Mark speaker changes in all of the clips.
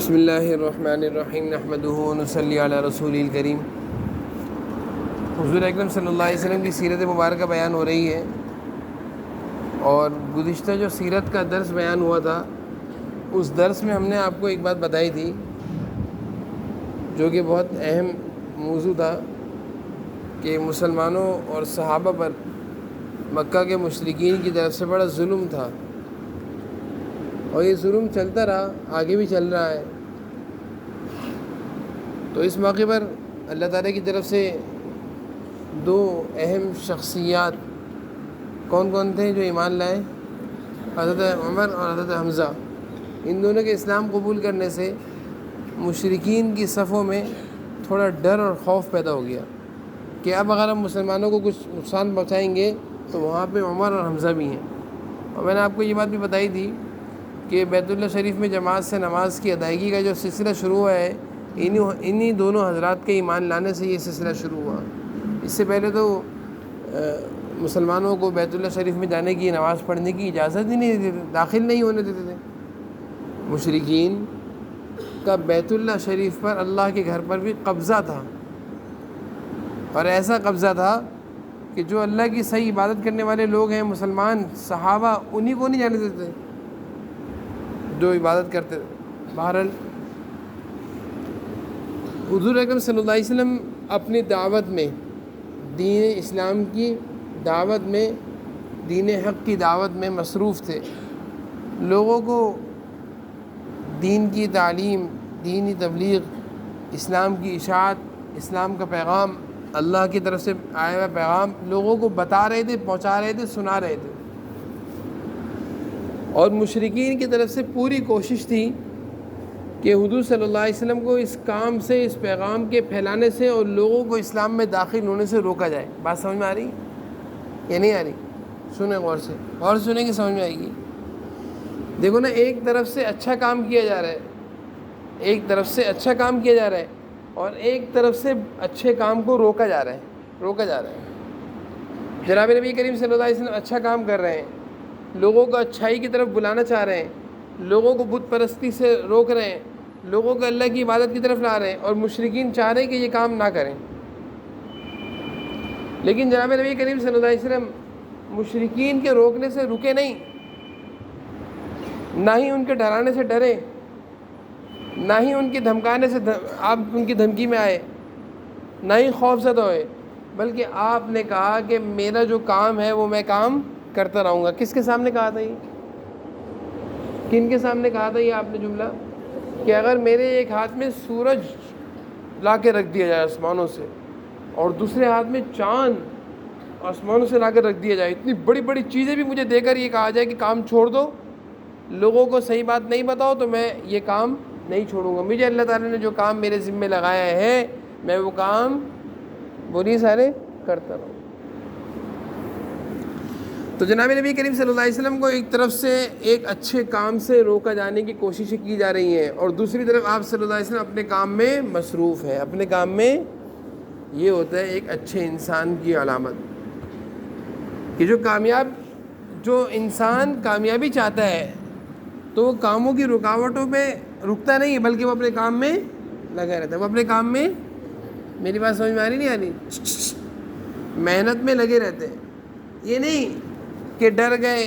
Speaker 1: بسم اللہ الرحمن الرحیم نحمدہ ونصلی علی رسول الکریم۔ حضور اکرم صلی اللہ علیہ وسلم کی سیرت مبارکہ بیان ہو رہی ہے، اور گزشتہ جو سیرت کا درس بیان ہوا تھا اس درس میں ہم نے آپ کو ایک بات بتائی تھی جو کہ بہت اہم موضوع تھا کہ مسلمانوں اور صحابہ پر مکہ کے مشرکین کی طرف سے بڑا ظلم تھا، اور یہ ظلم چلتا رہا، آگے بھی چل رہا ہے۔ تو اس موقع پر اللہ تعالیٰ کی طرف سے دو اہم شخصیات کون کون تھے جو ایمان لائے؟ حضرت عمر اور حضرت حمزہ۔ ان دونوں کے اسلام قبول کرنے سے مشرکین کی صفوں میں تھوڑا ڈر اور خوف پیدا ہو گیا کہ اب اگر ہم مسلمانوں کو کچھ نقصان پہنچائیں گے تو وہاں پہ عمر اور حمزہ بھی ہیں۔ اور میں نے آپ کو یہ بات بھی بتائی تھی کہ بیت اللہ شریف میں جماعت سے نماز کی ادائیگی کا جو سلسلہ شروع ہوا ہے، انہی دونوں حضرات کے ایمان لانے سے یہ سلسلہ شروع ہوا۔ اس سے پہلے تو مسلمانوں کو بیت اللہ شریف میں جانے کی، نماز پڑھنے کی اجازت ہی نہیں دیتے تھے، داخل نہیں ہونے دیتے تھے۔ مشرکین کا بیت اللہ شریف پر، اللہ کے گھر پر بھی قبضہ تھا، اور ایسا قبضہ تھا کہ جو اللہ کی صحیح عبادت کرنے والے لوگ ہیں، مسلمان صحابہ، انہی کو نہیں جانے دیتے تھے جو عبادت کرتے تھے۔ بہرحال حضور اکرم صلی اللہ علیہ وسلم اپنی دعوت میں، دین اسلام کی دعوت میں، دین حق کی دعوت میں مصروف تھے۔ لوگوں کو دین کی تعلیم، دینی تبلیغ، اسلام کی اشاعت، اسلام کا پیغام، اللہ کی طرف سے آیا ہوا پیغام لوگوں کو بتا رہے تھے، پہنچا رہے تھے، سنا رہے تھے۔ اور مشرکین کی طرف سے پوری کوشش تھی کہ حضور صلی اللہ علیہ وسلم کو اس کام سے، اس پیغام کے پھیلانے سے اور لوگوں کو اسلام میں داخل ہونے سے روکا جائے۔ بات سمجھ میں آ رہی یا نہیں آ رہی؟ سنیں غور سے، اور سنیں کہ سمجھ میں آئے گی۔ دیکھو نا، ایک طرف سے اچھا کام کیا جا رہا ہے، ایک طرف سے اچھا کام کیا جا رہا ہے، اور ایک طرف سے اچھے کام کو روکا جا رہا ہے۔ جناب نبی کریم صلی اللہ علیہ وسلم اچھا کام کر رہے ہیں، لوگوں کو اچھائی کی طرف بلانا چاہ رہے ہیں، لوگوں کو بت پرستی سے روک رہے ہیں، لوگوں کو اللہ کی عبادت کی طرف لا رہے ہیں، اور مشرکین چاہ رہے ہیں کہ یہ کام نہ کریں۔ لیکن جناب نبی کریم صلی اللہ علیہ وسلم مشرکین کے روکنے سے رکے نہیں، نہ ہی ان کے ڈرانے سے ڈرے، نہ ہی ان کے دھمکانے سے آپ ان کی دھمکی میں آئے، نہ ہی خوف زدہ ہوئے، بلکہ آپ نے کہا کہ میرا جو کام ہے وہ میں کام کرتا رہوں گا۔ کس کے سامنے کہا تھا یہ؟ کن کے سامنے کہا تھا یہ آپ نے جملہ؟ کہ اگر میرے ایک ہاتھ میں سورج لا کے رکھ دیا جائے آسمانوں سے، اور دوسرے ہاتھ میں چاند آسمانوں سے لا کر رکھ دیا جائے، اتنی بڑی بڑی چیزیں بھی مجھے دے کر یہ کہا جائے کہ کام چھوڑ دو، لوگوں کو صحیح بات نہیں بتاؤ، تو میں یہ کام نہیں چھوڑوں گا۔ مجھے اللہ تعالیٰ نے جو کام میرے ذمہ لگایا ہے، میں وہ کام بولیے سارے کرتا رہوں۔ تو جناب نبی کریم صلی اللہ علیہ وسلم کو ایک طرف سے ایک اچھے کام سے روکا جانے کی کوششیں کی جا رہی ہیں، اور دوسری طرف آپ صلی اللہ علیہ وسلم اپنے کام میں مصروف ہیں۔ اپنے کام میں یہ ہوتا ہے ایک اچھے انسان کی علامت کہ جو انسان کامیابی چاہتا ہے تو وہ کاموں کی رکاوٹوں پہ رکتا نہیں، بلکہ وہ اپنے کام میں لگا رہتا ہے۔ وہ اپنے کام میں، میری بات سمجھ میں آ رہی نہیں آ رہی؟ محنت میں لگے رہتے ہیں۔ یہ نہیں کہ ڈر گئے،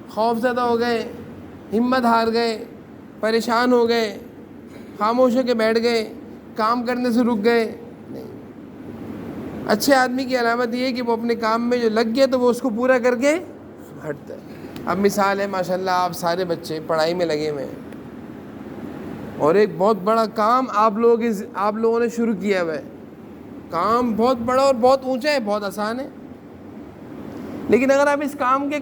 Speaker 1: خوف زدہ ہو گئے، ہمت ہار گئے، پریشان ہو گئے، خاموش ہو کے بیٹھ گئے، کام کرنے سے رک گئے۔ نہیں، اچھے آدمی کی علامت یہ ہے کہ وہ اپنے کام میں جو لگ گیا تو وہ اس کو پورا کر کے ہٹتا ہے۔ اب مثال ہے، ماشاءاللہ آپ سارے بچے پڑھائی میں لگے ہوئے ہیں، اور ایک بہت بڑا کام آپ لوگوں نے شروع کیا ہوا ہے۔ کام بہت بڑا اور بہت اونچا ہے، بہت آسان ہے، لیکن اگر آپ اس کام کے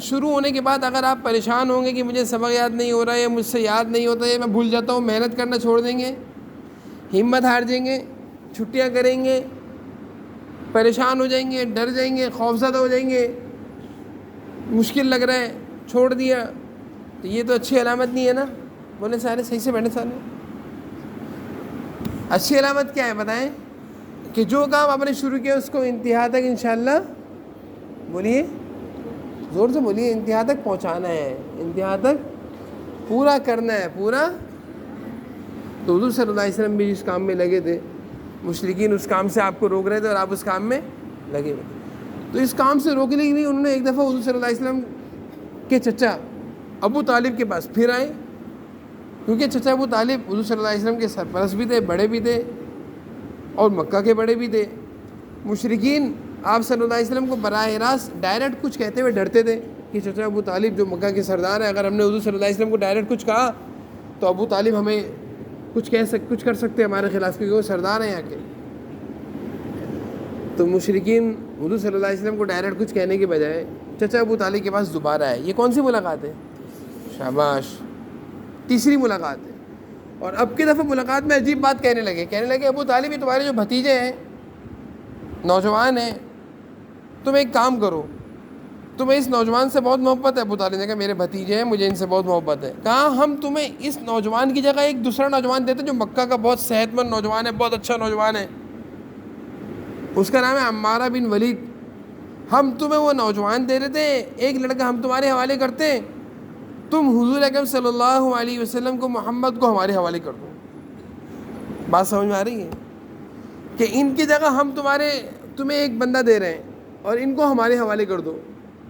Speaker 1: شروع ہونے کے بعد اگر آپ پریشان ہوں گے کہ مجھے سبق یاد نہیں ہو رہا ہے، یا مجھ سے یاد نہیں ہوتا ہے، میں بھول جاتا ہوں، محنت کرنا چھوڑ دیں گے، ہمت ہار جائیں گے، چھٹیاں کریں گے، پریشان ہو جائیں گے، ڈر جائیں گے، خوفزدہ ہو جائیں گے، مشکل لگ رہا ہے، چھوڑ دیا، تو یہ تو اچھی علامت نہیں ہے نا۔ بولے سارے صحیح سے بیٹھے سارے۔ اچھی علامت کیا ہے بتائیں؟ کہ جو کام آپ نے شروع کیا اس کو انتہا تک انشاءاللہ، بولیے زور سے بولیے، انتہا تک پہنچانا ہے، انتہا تک پورا کرنا ہے، پورا تو حضور صلی اللہ علیہ وسلم بھی اس کام میں لگے تھے، مشرکین اس کام سے آپ کو روک رہے تھے اور آپ اس کام میں لگے ہوئے تھے۔ تو اس کام سے روکنے کے لیے انہوں نے ایک دفعہ حضور صلی اللہ علیہ وسلم کے چچا ابو طالب کے پاس پھر آئے، کیونکہ چچا ابو طالب حضور صلی اللہ علیہ وسلم کے سرپرست بھی تھے، بڑے بھی تھے اور مکہ کے بڑے بھی تھے۔ مشرکین آپ صلی اللہ علیہ وسلم کو براہ راست ڈائریکٹ کچھ کہتے ہوئے ڈرتے تھے کہ چچا ابو طالب جو مکہ کے سردار ہیں، اگر ہم نے حضور صلی اللہ علیہ وسلم کو ڈائریکٹ کچھ کہا تو ابو طالب ہمیں کچھ کر سکتے ہیں ہمارے خلاف، کیونکہ وہ سردار ہیں یہاں کے۔ تو مشرکین حضور صلی اللہ علیہ وسلم کو ڈائریکٹ کچھ کہنے کے بجائے چچا ابو طالب کے پاس دوبارہ آئے۔ یہ کون سی ملاقات ہے؟ شاباش، تیسری ملاقات ہے۔ اور اب کی دفعہ ملاقات میں عجیب بات کہنے لگے ابو طالب یہ تمہارے جو بھتیجے ہیں، نوجوان ہیں، تم ایک کام کرو، تمہیں اس نوجوان سے بہت محبت ہے۔ ابو طالب نے کہا میرے بھتیجے ہیں، مجھے ان سے بہت محبت ہے۔ کہا ہم تمہیں اس نوجوان کی جگہ ایک دوسرا نوجوان دیتے جو مکہ کا بہت صحت مند نوجوان ہے، بہت اچھا نوجوان ہے، اس کا نام ہے عمارہ بن ولید۔ ہم تمہیں وہ نوجوان دے دیتے، ایک لڑکا ہم تمہارے حوالے کرتے، تم حضور اکرم صلی اللہ علیہ وسلم کو، محمد کو ہمارے حوالے کر دو۔ بات سمجھ میں آ رہی ہے کہ ان کی جگہ ہم تمہیں ایک بندہ دے رہے ہیں اور ان کو ہمارے حوالے کر دو۔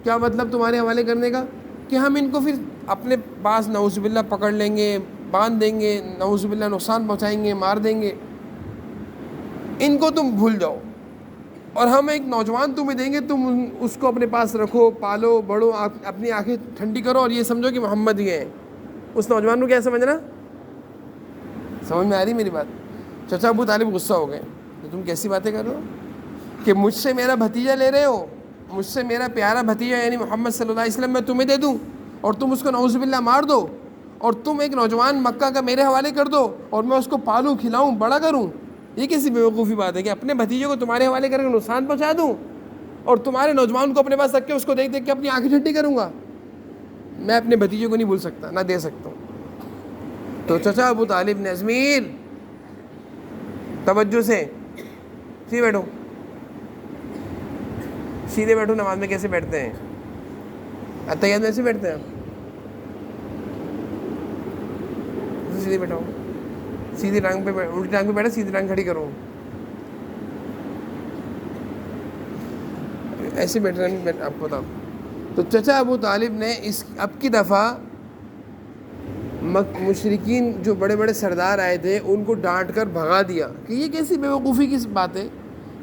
Speaker 1: کیا مطلب تمہارے حوالے کرنے کا؟ کہ ہم ان کو پھر اپنے پاس نعوذ باللہ پکڑ لیں گے، باندھ دیں گے، نعوذ باللہ نقصان پہنچائیں گے، مار دیں گے، ان کو تم بھول جاؤ، اور ہم ایک نوجوان تمہیں دیں گے، تم اس کو اپنے پاس رکھو، پالو بڑھو، اپنی آنکھیں ٹھنڈی کرو اور یہ سمجھو کہ محمد ہی ہیں۔ اس نوجوان کو کیا سمجھنا؟ سمجھ میں آ رہی میری بات؟ چچا ابو طالب غصہ ہو گئے کہ تم کیسی باتیں کر رہے ہو کہ مجھ سے میرا بھتیجا لے رہے ہو، مجھ سے میرا پیارا بھتیجا یعنی محمد صلی اللہ علیہ وسلم میں تمہیں دے دوں اور تم اس کو نعوذ باللہ مار دو، اور تم ایک نوجوان مکہ کا میرے حوالے کر دو اور میں اس کو پالوں کھلاؤں بڑا کروں۔ یہ کیسی بیوقوفی بات ہے کہ اپنے بھتیجے کو تمہارے حوالے کر کے نقصان پہنچا دوں اور تمہارے نوجوان کو اپنے پاس رکھ کے اس کو دیکھ دیکھ کے اپنی آنکھیں ٹھنڈی کروں گا؟ میں اپنے بھتیجے کو نہیں بھول سکتا، نہ دے سکتا ہوں۔ تو چچا ابو طالب نے، ازمیر توجہ سے سیدھے بیٹھو، سیدھے بیٹھو، نماز میں کیسے بیٹھتے ہیں؟ اتحیات میں ایسے بیٹھتے ہیں آپ؟ سیدھے بیٹھو، سیدھی ٹانگ پہ، الٹی ٹانگ پہ بیٹھا، سیدھی ٹانگ کھڑی کرو، ایسے بیٹھ رہے ہیں آپ کو بتاؤ۔ تو چچا ابو طالب نے اب کی دفعہ مشرکین جو بڑے بڑے سردار آئے تھے ان کو ڈانٹ کر بھگا دیا کہ یہ کیسی بیوقوفی کی بات ہے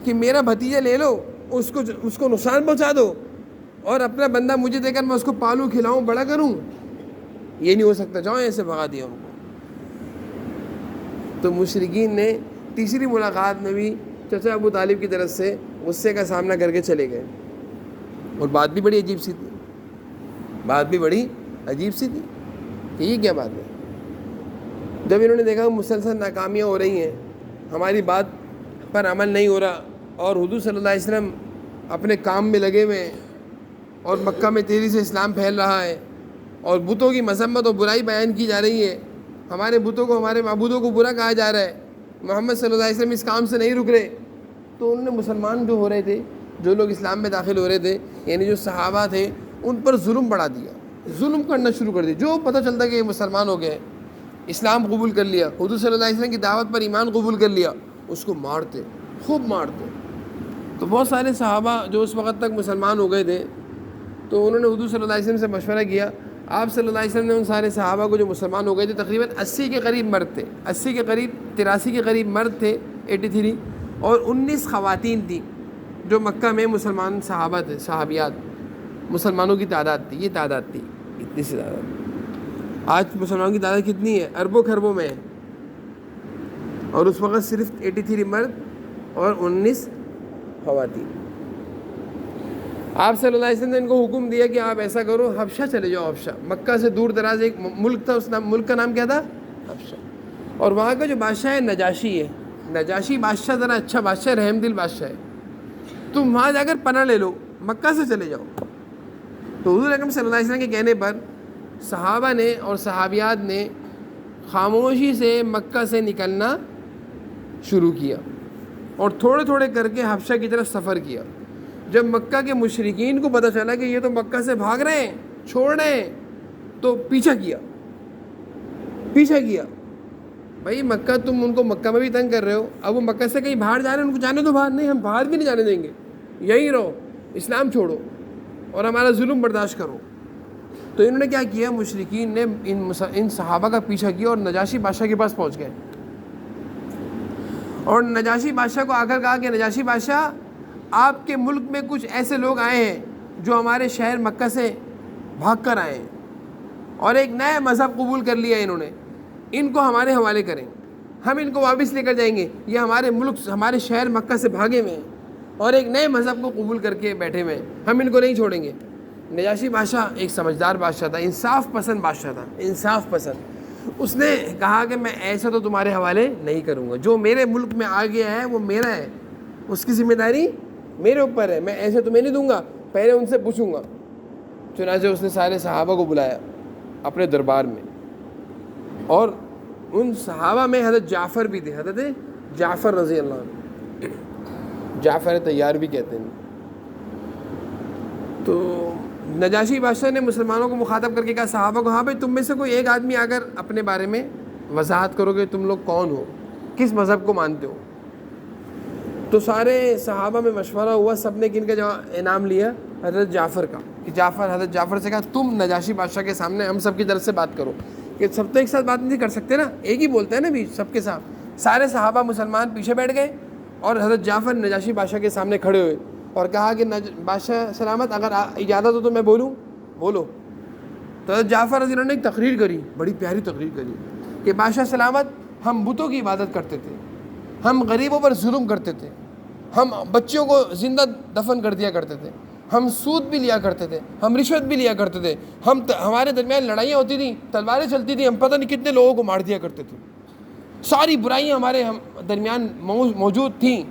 Speaker 1: کہ میرا بھتیجا لے لو، اس کو نقصان پہنچا دو اور اپنا بندہ مجھے دے کر میں اس کو پالوں کھلاؤں بڑا کروں، یہ نہیں ہو سکتا، جاؤ ایسے بھگا دیا ان کو۔ تو مشرکین نے تیسری ملاقات میں بھی چچا ابو طالب کی طرف سے غصے کا سامنا کر کے چلے گئے، اور بات بھی بڑی عجیب سی تھی کہ یہ کیا بات ہے۔ جب انہوں نے دیکھا مسلسل ناکامیاں ہو رہی ہیں، ہماری بات پر عمل نہیں ہو رہا اور حضور صلی اللہ علیہ وسلم اپنے کام میں لگے ہوئے ہیں اور مکہ میں تیزی سے اسلام پھیل رہا ہے اور بتوں کی مذمت اور برائی بیان کی جا رہی ہے، ہمارے بتوں کو، ہمارے معبودوں کو برا کہا جا رہا ہے، محمد صلی اللہ علیہ وسلم اس کام سے نہیں رک رہے، تو انہوں نے مسلمان جو ہو رہے تھے، جو لوگ اسلام میں داخل ہو رہے تھے، یعنی جو صحابہ تھے، ان پر ظلم بڑھا دیا، ظلم کرنا شروع کر دیا۔ جو پتہ چلتا کہ یہ مسلمان ہو گئے، اسلام قبول کر لیا، حضور صلی اللہ علیہ وسلم کی دعوت پر ایمان قبول کر لیا، اس کو مارتے، خوب مارتے۔ تو بہت سارے صحابہ جو اس وقت تک مسلمان ہو گئے تھے، تو انہوں نے حضور صلی اللہ علیہ وسلم سے مشورہ کیا۔ آپ صلی اللہ علیہ وسلم نے ان سارے صحابہ کو جو مسلمان ہو گئے تھے، تقریباً 80 کے قریب مرد تھے، 80 کے قریب، 83 کے قریب مرد تھے، 83، اور 19 خواتین تھیں جو مکہ میں مسلمان صحابہ تھے، صحابیات، مسلمانوں کی تعداد تھی، یہ تعداد تھی، اتنی سی تعداد۔ آج مسلمانوں کی تعداد کتنی ہے؟ اربوں خربوں میں ہے، اور اس وقت صرف 83 مرد اور 19 خواتین۔ آپ صلی اللہ علیہ وسلم نے ان کو حکم دیا کہ آپ ایسا کرو، حبشہ چلے جاؤ۔ حبشہ مکہ سے دور دراز ایک ملک تھا، اس ملک کا نام کیا تھا؟ حبشہ۔ اور وہاں کا جو بادشاہ ہے نجاشی ہے، نجاشی بادشاہ ذرا اچھا بادشاہ، رحم دل بادشاہ ہے، تم وہاں جا کر پناہ لے لو، مکہ سے چلے جاؤ۔ تو حضور اکرم صلی اللہ علیہ وسلم کے کہنے پر صحابہ نے اور صحابیات نے خاموشی سے مکہ سے نکلنا شروع کیا اور تھوڑے تھوڑے کر کے حبشہ کی طرف سفر کیا۔ جب مکہ کے مشرکین کو پتہ چلا کہ یہ تو مکہ سے بھاگ رہے ہیں، چھوڑ رہے ہیں، تو پیچھا کیا، بھائی مکہ تم ان کو مکہ میں بھی تنگ کر رہے ہو، اب وہ مکہ سے کہیں باہر جا رہے ہیں، ان کو جانے دو باہر. نہیں، ہم باہر بھی نہیں جانے دیں گے، یہیں رہو، اسلام چھوڑو اور ہمارا ظلم برداشت کرو. تو انہوں نے کیا کیا، مشرکین نے ان صحابہ کا پیچھا کیا اور نجاشی بادشاہ کے پاس پہنچ گئے. اور نجاشی بادشاہ کو آ کر کہا کہ نجاشی بادشاہ، آپ کے ملک میں کچھ ایسے لوگ آئے ہیں جو ہمارے شہر مکہ سے بھاگ کر آئے ہیں اور ایک نیا مذہب قبول کر لیا ہے انہوں نے، ان کو ہمارے حوالے کریں، ہم ان کو واپس لے کر جائیں گے. یہ ہمارے ملک، ہمارے شہر مکہ سے بھاگے ہوئے ہیں اور ایک نئے مذہب کو قبول کر کے بیٹھے ہوئے ہیں، ہم ان کو نہیں چھوڑیں گے. نجاشی بادشاہ ایک سمجھدار بادشاہ تھا، انصاف پسند بادشاہ تھا، انصاف پسند. اس نے کہا کہ میں ایسا تو تمہارے حوالے نہیں کروں گا، جو میرے ملک میں آ گیا ہے وہ میرا ہے، اس کی ذمہ داری میرے اوپر ہے، میں ایسے تو میں نہیں دوں گا، پہلے ان سے پوچھوں گا. چنانچہ اس نے سارے صحابہ کو بلایا اپنے دربار میں، اور ان صحابہ میں حضرت جعفر بھی تھے، حضرت جعفر رضی اللہ عنہ، جعفر طیار بھی کہتے ہیں. تو نجاشی بادشاہ نے مسلمانوں کو مخاطب کر کے کہا صحابہ کو، ہاں بھائی تم میں سے کوئی ایک آدمی آ کر اپنے بارے میں وضاحت کرو کہ تم لوگ کون ہو، کس مذہب کو مانتے ہو. تو سارے صحابہ میں مشورہ ہوا، سب نے کن کا انعام لیا، حضرت جعفر کا. کہ حضرت جعفر سے کہا تم نجاشی بادشاہ کے سامنے ہم سب کی طرف سے بات کرو، کہ سب تو ایک ساتھ بات نہیں کر سکتے نا، ایک ہی بولتے ہیں نا بھی سب کے ساتھ. سارے صحابہ مسلمان پیچھے بیٹھ گئے اور حضرت جعفر نجاشی بادشاہ کے سامنے کھڑے ہوئے اور کہا کہ بادشاہ سلامت، اگر اجازت ہو تو میں بولوں، بولو. تو حضرت جعفر رضی اللہ عنہ نے ایک تقریر کری، بڑی پیاری تقریر کری کہ بادشاہ سلامت، ہم بتوں کی عبادت کرتے تھے، ہم غریبوں پر ظلم کرتے تھے، ہم بچوں کو زندہ دفن کر دیا کرتے تھے، ہم سود بھی لیا کرتے تھے، ہم رشوت بھی لیا کرتے تھے، ہمارے درمیان لڑائیاں ہوتی تھیں، تلواریں چلتی تھیں، ہم پتہ نہیں کتنے لوگوں کو مار دیا کرتے تھے، ساری برائیاں ہمارے درمیان موجود تھیں،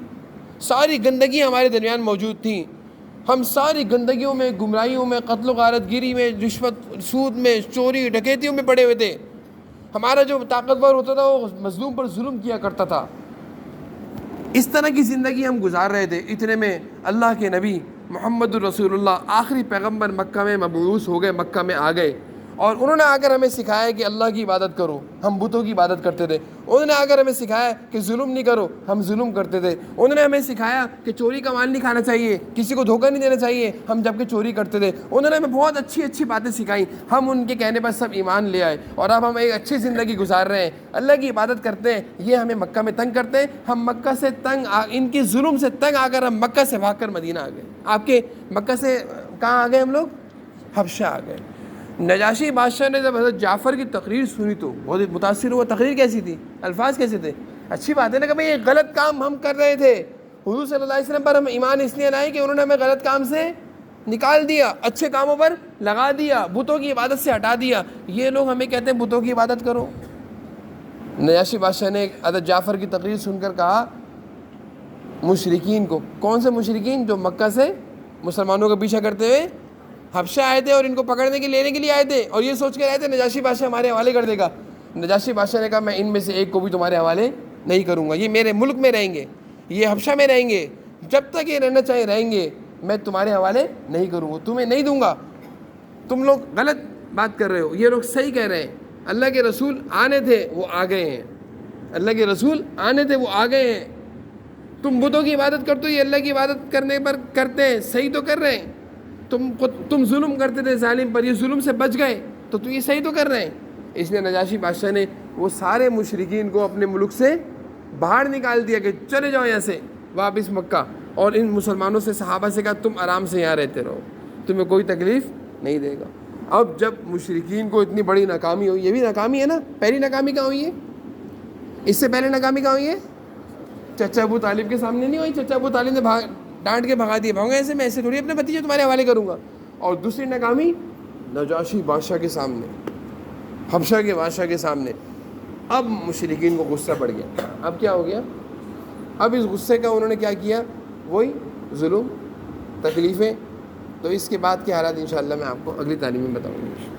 Speaker 1: ساری گندگیاں ہمارے درمیان موجود تھیں، ہم ساری گندگیوں میں، گمراہیوں میں، قتل و غارت گیری میں، رشوت، سود میں، چوری ڈکیتیوں میں پڑے ہوئے تھے. ہمارا جو طاقتور ہوتا تھا وہ مظلوم پر ظلم کیا کرتا تھا. اس طرح کی زندگی ہم گزار رہے تھے. اتنے میں اللہ کے نبی محمد الرسول اللہ آخری پیغمبر مکہ میں مبعوث ہو گئے، مکہ میں آ گئے، اور انہوں نے آ کر ہمیں سکھایا کہ اللہ کی عبادت کرو، ہم بتوں کی عبادت کرتے تھے. انہوں نے آ کر ہمیں سکھایا کہ ظلم نہیں کرو، ہم ظلم کرتے تھے. انہوں نے ہمیں سکھایا کہ چوری کا مال نہیں کھانا چاہیے، کسی کو دھوکہ نہیں دینا چاہیے، ہم جبکہ چوری کرتے تھے. انہوں نے ہمیں بہت اچھی اچھی باتیں سکھائیں، ہم ان کے کہنے پر سب ایمان لے آئے اور اب ہم ایک اچھی زندگی گزار رہے ہیں، اللہ کی عبادت کرتے ہیں. یہ ہمیں مکہ میں تنگ کرتے ہیں، ہم مکہ سے تنگ ان کی ظلم سے تنگ آ کر ہم مکہ سے بھاگ کر مدینہ آ گئے. آپ کے مکہ سے کہاں آ گئے ہم لوگ؟ حبشہ آ گئے. نجاشی بادشاہ نے جب حضرت جعفر کی تقریر سنی تو بہت متاثر ہوا. تقریر کیسی تھی؟ الفاظ کیسے تھے؟ اچھی بات ہے نا کہ بھئی ایک غلط کام ہم کر رہے تھے، حضور صلی اللہ علیہ وسلم پر ہم ایمان اس لیے لائے کہ انہوں نے ہمیں غلط کام سے نکال دیا، اچھے کاموں پر لگا دیا، بتوں کی عبادت سے ہٹا دیا. یہ لوگ ہمیں کہتے ہیں بتوں کی عبادت کرو. نجاشی بادشاہ نے حضرت جعفر کی تقریر سن کر کہا مشرکین کو، کون سے مشرکین؟ جو مکہ سے مسلمانوں کا پیچھا کرتے ہوئے حبشہ آئے تھے اور ان کو پکڑنے کے لینے کے لیے آئے تھے اور یہ سوچ کے آئے تھے نجاشی بادشاہ ہمارے حوالے کر دے گا. نجاشی بادشاہ نے کہا میں ان میں سے ایک کو بھی تمہارے حوالے نہیں کروں گا، یہ میرے ملک میں رہیں گے، یہ حبشہ میں رہیں گے، جب تک یہ رہنا چاہے رہیں گے، میں تمہارے حوالے نہیں کروں گا، تمہیں نہیں دوں گا. تم لوگ غلط بات کر رہے ہو، یہ لوگ صحیح کہہ رہے ہیں. اللہ کے رسول آنے تھے وہ آ گئے ہیں، اللہ کے رسول آنے تھے وہ آ گئے ہیں. تم بتوں کی عبادت کرتے ہو، یہ اللہ کی عبادت کرنے پر کرتے ہیں، صحیح تو کر رہے ہیں. تم ظلم کرتے تھے ظالم پر، یہ ظلم سے بچ گئے تو یہ صحیح تو کر رہے ہیں. اس لیے نجاشی بادشاہ نے وہ سارے مشرکین کو اپنے ملک سے باہر نکال دیا کہ چلے جاؤ یہاں سے واپس مکہ، اور ان مسلمانوں سے، صحابہ سے کہا تم آرام سے یہاں رہتے رہو، تمہیں کوئی تکلیف نہیں دے گا. اب جب مشرکین کو اتنی بڑی ناکامی ہوئی، یہ بھی ناکامی ہے نا، پہلی ناکامی کہاں ہوئی ہے؟ اس سے پہلے ناکامی کہاں ہوئی ہے؟ چچا ابو طالب کے سامنے نہیں ہوئی. چچا ابو طالب نے ڈانٹ کے بھگا دیا، بھاگا ایسے، میں ایسے تھوڑی اپنے بھتیجے تمہارے حوالے کروں گا. اور دوسری ناکامی نجاشی بادشاہ کے سامنے، حبشہ کے بادشاہ کے سامنے. اب مشرکین کو غصہ پڑ گیا. اب کیا ہو گیا؟ اب اس غصے کا انہوں نے کیا کیا؟ وہی ظلم، تکلیفیں. تو اس کے بعد کے حالات انشاءاللہ میں آپ کو اگلی تعلیم میں بتاؤں گا.